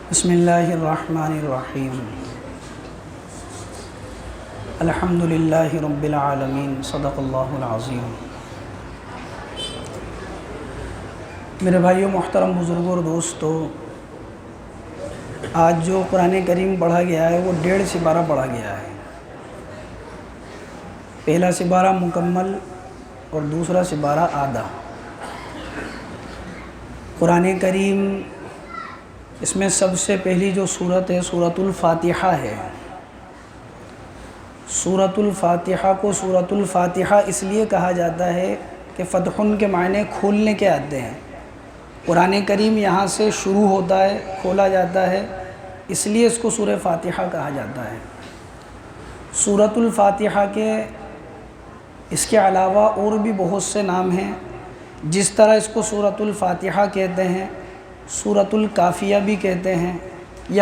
بسم اللہ الرحمن الرحیم الحمد للہ رب العالمین صدق اللہ العظیم۔ میرے بھائیوں، محترم بزرگوں اور دوستو، آج جو قرآن کریم پڑھا گیا ہے وہ 1.5 سپارہ پڑھا گیا ہے۔ پہلا سپارہ مکمل اور دوسرا سپارہ آدھا۔ قرآن کریم اس میں سب سے پہلی جو سورت ہے سورۃ الفاتحہ ہے۔ سورۃ الفاتحہ کو سورۃ الفاتحہ اس لیے کہا جاتا ہے کہ فتحن کے معنی کھولنے کے آتے ہیں۔ قرآن کریم یہاں سے شروع ہوتا ہے، کھولا جاتا ہے، اس لیے اس کو سورہ فاتحہ کہا جاتا ہے۔ سورۃ الفاتحہ کے اس کے علاوہ اور بھی بہت سے نام ہیں، جس طرح اس کو سورۃ الفاتحہ کہتے ہیں، سورۃ الکافیہ بھی کہتے ہیں، یہ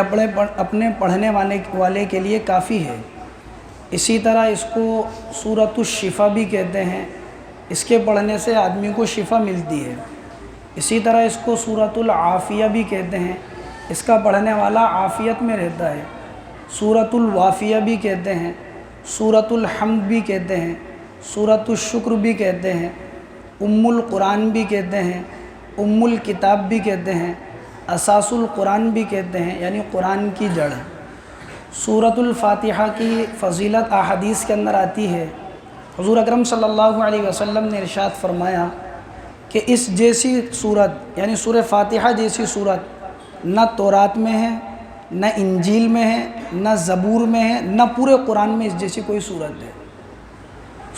اپنے پڑھنے والے کے لیے کافی ہے۔ اسی طرح اس کو سورۃ الشفا بھی کہتے ہیں، اس کے پڑھنے سے آدمی کو شفا ملتی ہے۔ اسی طرح اس کو سورۃ العافیہ بھی کہتے ہیں، اس کا پڑھنے والا عافیت میں رہتا ہے۔ سورۃ الوافیہ بھی کہتے ہیں، سورۃ الحمد بھی کہتے ہیں، سورۃ الشکر بھی کہتے ہیں، ام القرآن بھی کہتے ہیں، ام الکتاب بھی کہتے ہیں، اساس القرآن بھی کہتے ہیں، یعنی قرآن کی جڑ۔ سورۃ الفاتحہ کی فضیلت احادیث کے اندر آتی ہے۔ حضور اکرم صلی اللہ علیہ وسلم نے ارشاد فرمایا کہ اس جیسی صورت، یعنی سورہ فاتحہ جیسی صورت نہ تورات میں ہے، نہ انجیل میں ہے، نہ زبور میں ہے، نہ پورے قرآن میں اس جیسی کوئی صورت ہے۔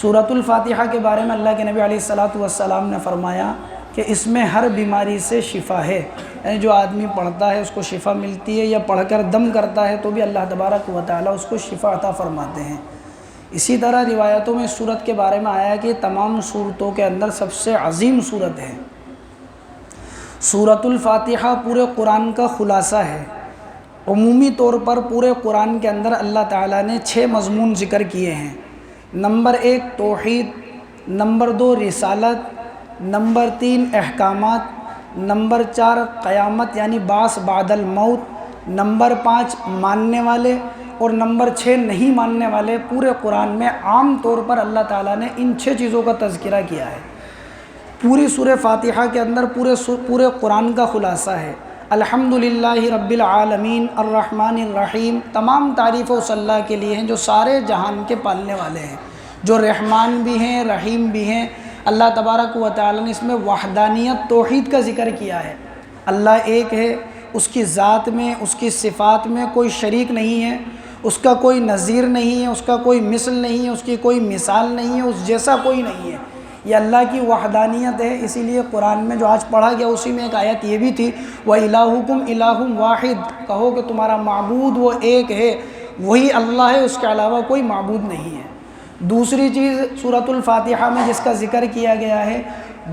سورۃ الفاتحہ کے بارے میں اللہ کے نبی علیہ الصلاۃ والسلام نے فرمایا کہ اس میں ہر بیماری سے شفا ہے، یعنی جو آدمی پڑھتا ہے اس کو شفا ملتی ہے، یا پڑھ کر دم کرتا ہے تو بھی اللہ تبارک و تعالیٰ اس کو شفا عطا فرماتے ہیں۔ اسی طرح روایتوں میں اس صورت کے بارے میں آیا کہ تمام صورتوں کے اندر سب سے عظیم صورت ہے۔ سورۃ الفاتحہ پورے قرآن کا خلاصہ ہے۔ عمومی طور پر پورے قرآن کے اندر اللہ تعالیٰ نے 6 مضمون ذکر کیے ہیں۔ نمبر 1 توحید، نمبر 2 رسالت، نمبر 3 احکامات، نمبر 4 قیامت یعنی بعث بعد الموت، نمبر 5 ماننے والے، اور نمبر 6 نہیں ماننے والے۔ پورے قرآن میں عام طور پر اللہ تعالیٰ نے ان 6 چیزوں کا تذکرہ کیا ہے۔ پوری سورہ فاتحہ کے اندر پورے قرآن کا خلاصہ ہے۔ الحمدللہ رب العالمین الرحمن الرحیم، تمام تعریف اس اللہ کے لیے ہیں جو سارے جہان کے پالنے والے ہیں، جو رحمان بھی ہیں رحیم بھی ہیں۔ اللہ تبارک و تعالیٰ نے اس میں وحدانیت توحید کا ذکر کیا ہے۔ اللہ ایک ہے، اس کی ذات میں، اس کی صفات میں کوئی شریک نہیں ہے، اس کا کوئی نظیر نہیں ہے، اس کا کوئی مثل نہیں ہے، اس کی کوئی مثال نہیں ہے، اس جیسا کوئی نہیں ہے۔ یہ اللہ کی وحدانیت ہے۔ اسی لیے قرآن میں جو آج پڑھا گیا اسی میں ایک آیت یہ بھی تھی، وَإِلَٰهُكُمْ إِلَٰهٌ وَاحِدٌ، کہو کہ تمہارا معبود وہ ایک ہے، وہی اللہ ہے، اس کے علاوہ کوئی معبود نہیں ہے۔ دوسری چیز سورۃ الفاتحہ میں جس کا ذکر کیا گیا ہے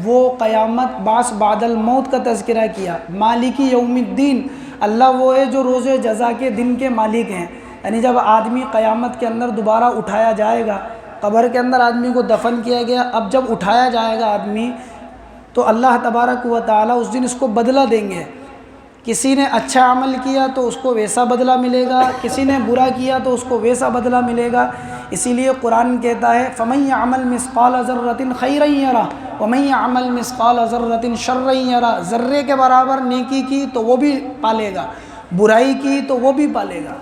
وہ قیامت بعث بعد الموت کا تذکرہ کیا۔ مالک یوم الدین، اللہ وہ ہے جو روز جزا کے دن کے مالک ہیں، یعنی جب آدمی قیامت کے اندر دوبارہ اٹھایا جائے گا، قبر کے اندر آدمی کو دفن کیا گیا، اب جب اٹھایا جائے گا آدمی تو اللہ تبارک و تعالیٰ اس دن اس کو بدلہ دیں گے۔ کسی نے اچھا عمل کیا تو اس کو ویسا بدلہ ملے گا، کسی نے برا کیا تو اس کو ویسا بدلہ ملے گا۔ اسی لیے قرآن کہتا ہے فَمَن يَعْمَلْ مِثْقَالَ ذَرَّةٍ خَيْرًا يَرَهُ وَمَن يَعْمَلْ مِثْقَالَ ذَرَّةٍ شَرًّا يَرَهُ، ذرے کے برابر نیکی کی تو وہ بھی پالے گا، برائی کی تو وہ بھی پالے گا۔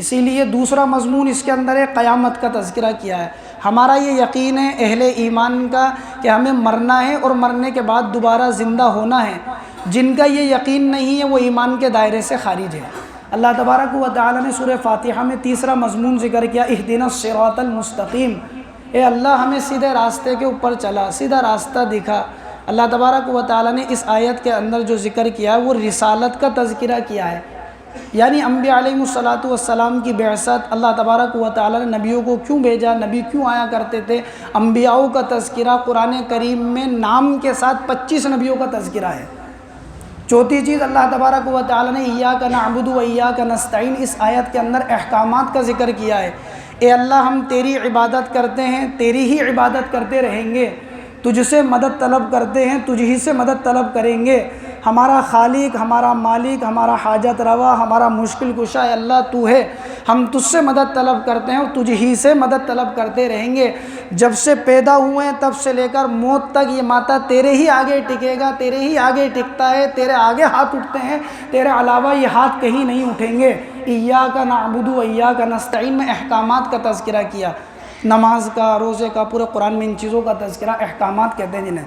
اسی لیے دوسرا مضمون اس کے اندر ہے قیامت کا تذکرہ کیا ہے۔ ہمارا یہ یقین ہے اہل ایمان کا کہ ہمیں مرنا ہے اور مرنے کے بعد دوبارہ زندہ ہونا ہے۔ جن کا یہ یقین نہیں ہے وہ ایمان کے دائرے سے خارج ہے۔ اللہ تبارک و تعالیٰ نے سورہ فاتحہ میں تیسرا مضمون ذکر کیا، اہدنا الصراط المستقیم، اے اللہ ہمیں سیدھے راستے کے اوپر چلا، سیدھا راستہ دکھا۔ اللہ تبارک و تعالیٰ نے اس آیت کے اندر جو ذکر کیا ہے وہ رسالت کا تذکرہ کیا ہے، یعنی انبیاء علیہ الصلاۃ والسلام کی بعثت۔ اللہ تبارک و تعالیٰ نے نبیوں کو کیوں بھیجا، نبی کیوں آیا کرتے تھے، انبیاء کا تذکرہ۔ قرآن کریم میں نام کے ساتھ 25 نبیوں کا تذکرہ ہے۔ چوتھی چیز اللہ تبارک و تعالیٰ نے ایاک نعبد و ایاک نستعین، اس آیت کے اندر احکامات کا ذکر کیا ہے۔ اے اللہ ہم تیری عبادت کرتے ہیں، تیری ہی عبادت کرتے رہیں گے، تجھ سے مدد طلب کرتے ہیں، تجھ ہی سے مدد طلب کریں گے۔ ہمارا خالق، ہمارا مالک، ہمارا حاجت روا، ہمارا مشکل کشا اے اللہ تو ہے، ہم تجھ سے مدد طلب کرتے ہیں اور تجھ ہی سے مدد طلب کرتے رہیں گے۔ جب سے پیدا ہوئے ہیں تب سے لے کر موت تک یہ ماتا تیرے ہی آگے ٹکے گا، تیرے ہی آگے ٹکتا ہے، تیرے آگے ہاتھ اٹھتے ہیں، تیرے علاوہ یہ ہاتھ کہیں نہیں اٹھیں گے۔ ایاک نعبد و ایاک نستعین میں احکامات کا تذکرہ کیا، نماز کا، روزے کا، پورے قرآن میں ان چیزوں کا تذکرہ احکامات کہتے ہیں جنہیں۔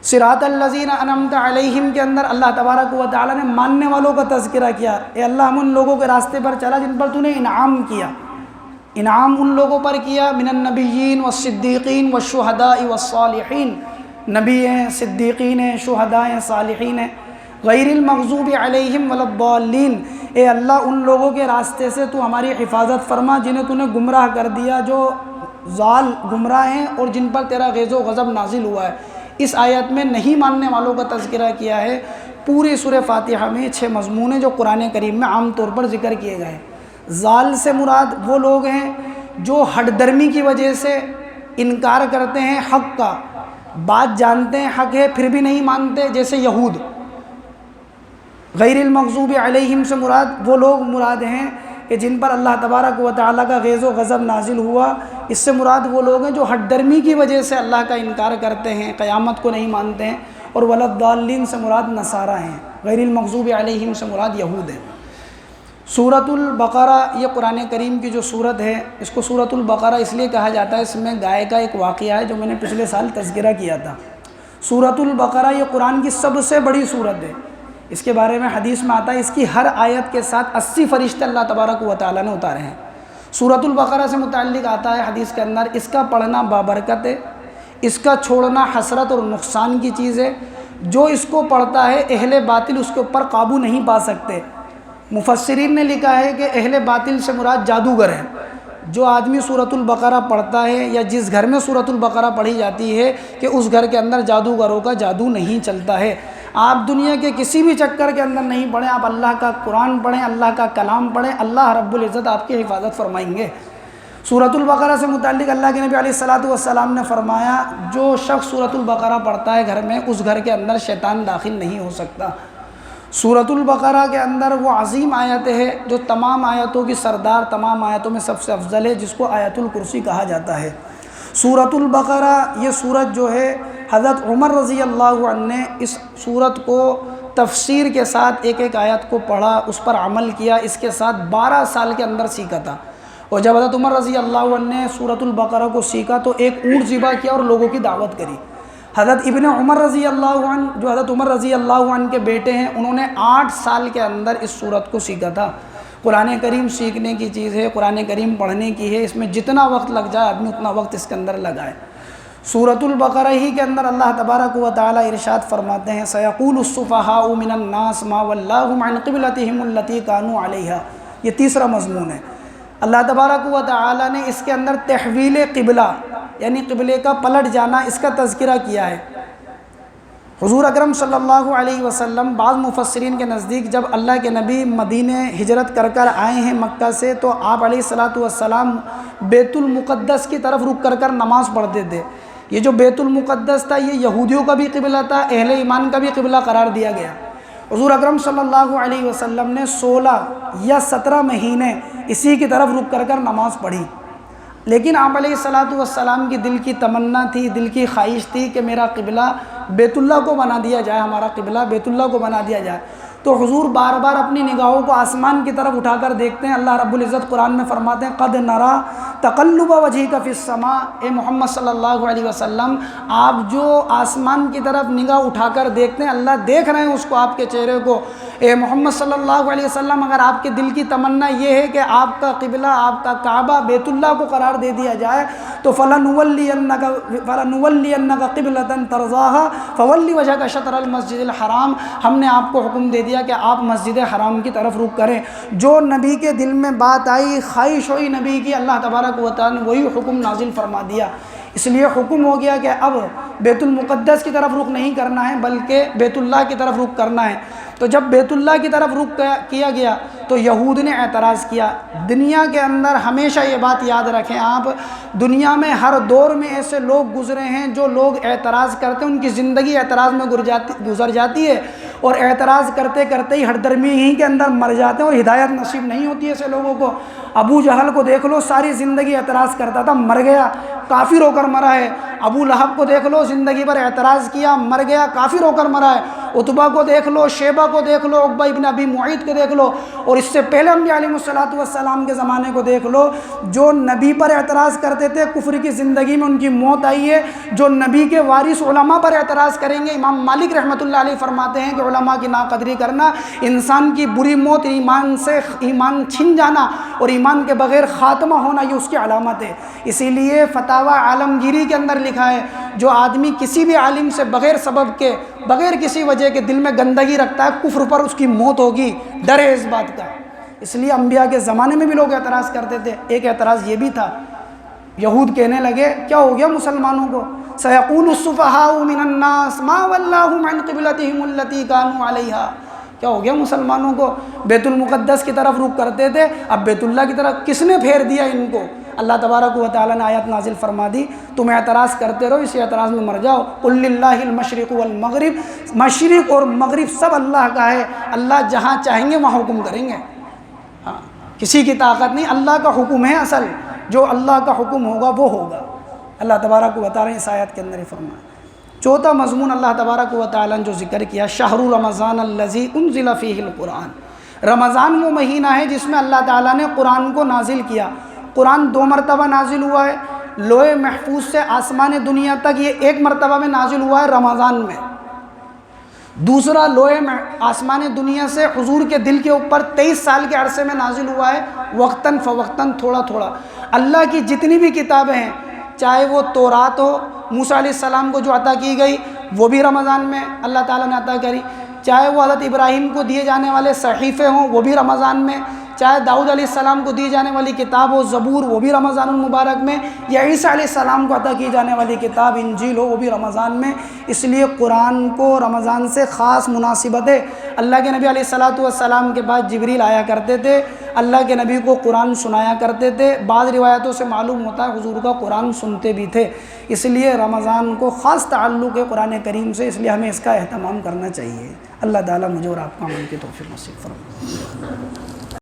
صراط الذین انعمت علیہم کے اندر اللہ تبارک و تعالیٰ نے ماننے والوں کا تذکرہ کیا، اے اللہ ہم ان لوگوں کے راستے پر چلا جن پر تو نے انعام کیا۔ انعام ان لوگوں پر کیا، من النبیین والصدیقین والشہداء والصالحین، نبی ہیں، صدیقین ہیں، شہداء ہیں، صالحین ہیں۔ غیر المغضوب علیہم ولا الضالین، اے اللہ ان لوگوں کے راستے سے تو ہماری حفاظت فرما جنہیں تو نے گمراہ کر دیا، جو ضال گمراہ ہیں اور جن پر تیرا غیظ و غضب نازل ہوا ہے۔ اس آیت میں نہیں ماننے والوں کا تذکرہ کیا ہے۔ پوری سورہ فاتحہ میں 6 مضمون ہیں جو قرآن کریم میں عام طور پر ذکر کیے گئے ہیں۔ ضال سے مراد وہ لوگ ہیں جو ہٹ درمی کی وجہ سے انکار کرتے ہیں حق کا، بات جانتے ہیں حق ہے پھر بھی نہیں مانتے، جیسے یہود۔ غیر المغضوب علیہم سے مراد وہ لوگ مراد ہیں کہ جن پر اللہ تبارک و تعالیٰ کا غیظ و غضب نازل ہوا۔ اس سے مراد وہ لوگ ہیں جو ہٹ درمی کی وجہ سے اللہ کا انکار کرتے ہیں، قیامت کو نہیں مانتے ہیں۔ اور ولا الضالین سے مراد نصارہ ہیں، غیر المغضوب علیہم سے مراد یہود ہیں۔ سورۃ البقرہ یہ قرآن کریم کی جو سورت ہے، اس کو سورۃ البقرہ اس لیے کہا جاتا ہے، اس میں گائے کا ایک واقعہ ہے جو میں نے پچھلے سال تذکرہ کیا تھا۔ سورۃ البقرہ یہ قرآن کی سب سے بڑی سورت ہے۔ اس کے بارے میں حدیث میں آتا ہے اس کی ہر آیت کے ساتھ 80 فرشتے اللہ تبارک و تعالیٰ نے اتارے ہیں۔ سورۃ البقرہ سے متعلق آتا ہے حدیث کے اندر، اس کا پڑھنا بابرکت ہے، اس کا چھوڑنا حسرت اور نقصان کی چیز ہے۔ جو اس کو پڑھتا ہے اہل باطل اس کے اوپر قابو نہیں پا سکتے۔ مفسرین نے لکھا ہے کہ اہل باطل سے مراد جادوگر ہیں۔ جو آدمی سورۃ البقرہ پڑھتا ہے یا جس گھر میں سورۃ البقرہ پڑھی جاتی ہے کہ اس گھر کے اندر جادوگروں کا جادو نہیں چلتا ہے۔ آپ دنیا کے کسی بھی چکر کے اندر نہیں پڑھیں، آپ اللہ کا قرآن پڑھیں، اللہ کا کلام پڑھیں، اللہ رب العزت آپ کی حفاظت فرمائیں گے۔ سورۃ البقرہ سے متعلق اللہ کے نبی علیہ الصلاۃ والسلام نے فرمایا، جو شخص سورۃ البقرہ پڑھتا ہے گھر میں، اس گھر کے اندر شیطان داخل نہیں ہو سکتا۔ سورۃ البقرہ کے اندر وہ عظیم آیت ہے جو تمام آیتوں کی سردار، تمام آیتوں میں سب سے افضل ہے، جس کو آیت الکرسی کہا جاتا ہے۔ سورۃ البقرہ یہ سورت جو ہے حضرت عمر رضی اللہ عنہ نے اس سورت کو تفسیر کے ساتھ ایک ایک آیت کو پڑھا، اس پر عمل کیا، اس کے ساتھ 12 سال کے اندر سیکھا تھا۔ اور جب حضرت عمر رضی اللہ عنہ نے سورۃ البقرہ کو سیکھا تو ایک اونٹ ذبح کیا اور لوگوں کی دعوت کری۔ حضرت ابن عمر رضی اللہ عنہ جو حضرت عمر رضی اللہ عنہ کے بیٹے ہیں، انہوں نے 8 سال کے اندر اس سورت کو سیکھا تھا۔ قرآن کریم سیکھنے کی چیز ہے، قرآن کریم پڑھنے کی ہے، اس میں جتنا وقت لگ جائے آدمی اتنا وقت اس کے اندر لگائے۔ سورۃ البقرہ ہی کے اندر اللہ تبارک و تعالیٰ ارشاد فرماتے ہیں، سَيَقُولُ السُّفَهَاءُ مِنَ النَّاسِ مَا وَلَّاهُمْ عَنْ قِبْلَتِهِمُ الَّتِي كَانُوا عَلَيْهَا، یہ تیسرا مضمون ہے۔ اللہ تبارک و تعالیٰ نے اس کے اندر تحویل قبلہ یعنی قبلے کا پلٹ جانا اس کا تذکرہ کیا ہے۔ حضور اکرم صلی اللہ علیہ وسلم، بعض مفسرین کے نزدیک جب اللہ کے نبی مدینہ ہجرت کر کر آئے ہیں مکہ سے، تو آپ علیہ الصلاۃ والسلام بیت المقدس کی طرف رک کر نماز پڑھتے تھے۔ یہ جو بیت المقدس تھا یہ یہودیوں کا بھی قبلہ تھا، اہل ایمان کا بھی قبلہ قرار دیا گیا۔ حضور اکرم صلی اللہ علیہ وسلم نے 16 یا 17 مہینے اسی کی طرف رک کر نماز پڑھی، لیکن آپ علیہ الصلاۃ والسلام کی دل کی تمنا تھی، دل کی خواہش تھی کہ میرا قبلہ بیت اللہ کو بنا دیا جائے، ہمارا قبلہ بیت اللہ کو بنا دیا جائے۔ تو حضور بار بار اپنی نگاہوں کو آسمان کی طرف اٹھا کر دیکھتے ہیں۔ اللہ رب العزت قرآن میں فرماتے ہیں، قد نرا تقلب وجہک فی السماء، اے محمد صلی اللہ علیہ وسلم آپ جو آسمان کی طرف نگاہ اٹھا کر دیکھتے ہیں، اللہ دیکھ رہے ہیں اس کو، آپ کے چہرے کو۔ اے محمد صلی اللہ علیہ وسلم اگر آپ کے دل کی تمنا یہ ہے کہ آپ کا قبلہ، آپ کا کعبہ بیت اللہ کو قرار دے دیا جائے، تو فَلَنُوَلِّيَنَّكَ قِبْلَةً تَرْضَاهَا فَوَلِّ وَجْهَكَ شَطْرَ الْمَسْجِدِ الْحَرَامِ، ہم نے آپ کو حکم دے دیا کہ آپ مسجد حرام کی طرف رخ کریں۔ جو نبی کے دل میں بات آئی، خواہش ہوئی نبی کی، اللہ تبارک و تعالیٰ نے وہی حکم نازل فرما دیا۔ اس لیے حکم ہو گیا کہ اب بیت المقدس کی طرف رخ نہیں کرنا ہے بلکہ بیت اللہ کی طرف رخ کرنا ہے۔ تو جب بیت اللہ کی طرف رخ کیا گیا تو یہود نے اعتراض کیا۔ دنیا کے اندر ہمیشہ یہ بات یاد رکھیں آپ، دنیا میں ہر دور میں ایسے لوگ گزرے ہیں جو لوگ اعتراض کرتے ہیں، ان کی زندگی اعتراض میں گزر جاتی ہے، اور اعتراض کرتے کرتے ہی ہر درمی ہی کے اندر مر جاتے ہیں اور ہدایت نصیب نہیں ہوتی ہے ایسے لوگوں کو۔ ابو جہل کو دیکھ لو، ساری زندگی اعتراض کرتا تھا، مر گیا، کافر ہو کر مرا ہے۔ ابو لہب کو دیکھ لو، زندگی بھر اعتراض کیا، مر گیا، کافر ہو کر مرا ہے۔ عتبہ کو دیکھ لو، شیبہ کو دیکھ لو، عقبہ ابن ابی معیط کو دیکھ لو، اور اس سے پہلے انبیاء علیہ الصلوۃ والسلام کے زمانے کو دیکھ لو، جو نبی پر اعتراض کرتے تھے کفر کی زندگی میں ان کی موت آئی ہے۔ جو نبی کے وارث علماء پر اعتراض کریں گے، امام مالک رحمۃ اللہ علیہ فرماتے ہیں کہ علماء کی ناقدری کرنا انسان کی بری موت، ایمان چھن جانا اور ایمان کے بغیر خاتمہ ہونا، یہ اس کی علامت ہے۔ اسی لیے فتاوی عالمگیری کے اندر لکھا ہے، جو آدمی کسی بھی عالم سے بغیر سبب کے، بغیر کسی وجہ کے دل میں گندگی رکھتا ہے، کفر پر اس کی موت ہوگی، ڈر ہے اس بات کا۔ اس لیے انبیاء کے زمانے میں بھی لوگ اعتراض کرتے تھے۔ ایک اعتراض یہ بھی تھا، یہود کہنے لگے کیا ہو گیا مسلمانوں کو، سیقول السفہاء من الناس ما ولاھم عن قبلتہم التی کانوا علیہا، کیا ہو گیا مسلمانوں کو، بیت المقدس کی طرف رخ کرتے تھے، اب بیت اللہ کی طرف کس نے پھیر دیا ان کو؟ اللہ تبارک و تعالیٰ نے آیت نازل فرما دی، تم اعتراض کرتے رہو، اسی اعتراض میں مر جاؤ۔ قل للہ المشرق والمغرب، مشرق اور مغرب سب اللہ کا ہے، اللہ جہاں چاہیں گے وہاں حکم کریں گے، ہاں کسی کی طاقت نہیں، اللہ کا حکم ہے اصل، جو اللہ کا حکم ہوگا وہ ہوگا۔ اللہ تبارک و تعالیٰ نے اس آیت کے اندر ہی فرمایا۔ چوتھا مضمون اللہ تبارک و تعالیٰ نے جو ذکر کیا، شہر رمضان الذی انزل فیہ القرآن، رمضان وہ مہینہ ہے جس میں اللہ تعالیٰ نے قرآن کو نازل کیا۔ قرآن 2 مرتبہ نازل ہوا ہے، لوح محفوظ سے آسمان دنیا تک یہ 1 مرتبہ میں نازل ہوا ہے رمضان میں۔ دوسرا لوح آسمان دنیا سے حضور کے دل کے اوپر 23 سال کے عرصے میں نازل ہوا ہے، وقتاً فوقتاً، تھوڑا تھوڑا۔ اللہ کی جتنی بھی کتابیں ہیں، چاہے وہ تورات ہو، موسیٰ علیہ السلام کو جو عطا کی گئی وہ بھی رمضان میں اللہ تعالیٰ نے عطا کری، چاہے وہ حضرت ابراہیم کو دیے جانے والے صحیفے ہوں وہ بھی رمضان میں، چاہے داؤد علیہ السلام کو دی جانے والی کتاب ہو زبور وہ بھی رمضان المبارک میں، یا عیسیٰ علیہ السلام کو عطا کی جانے والی کتاب انجیل ہو وہ بھی رمضان میں۔ اس لیے قرآن کو رمضان سے خاص مناسبت ہے۔ اللہ کے نبی علیہ السلام کے بعد جبریل آیا کرتے تھے، اللہ کے نبی کو قرآن سنایا کرتے تھے، بعض روایتوں سے معلوم ہوتا ہے حضور کا قرآن سنتے بھی تھے۔ اس لیے رمضان کو خاص تعلق ہے قرآن کریم سے، اس لیے ہمیں اس کا اہتمام کرنا چاہیے۔ اللہ تعالیٰ مجھے اور آپ کو عمل کی توفیق نصیب فرمائے۔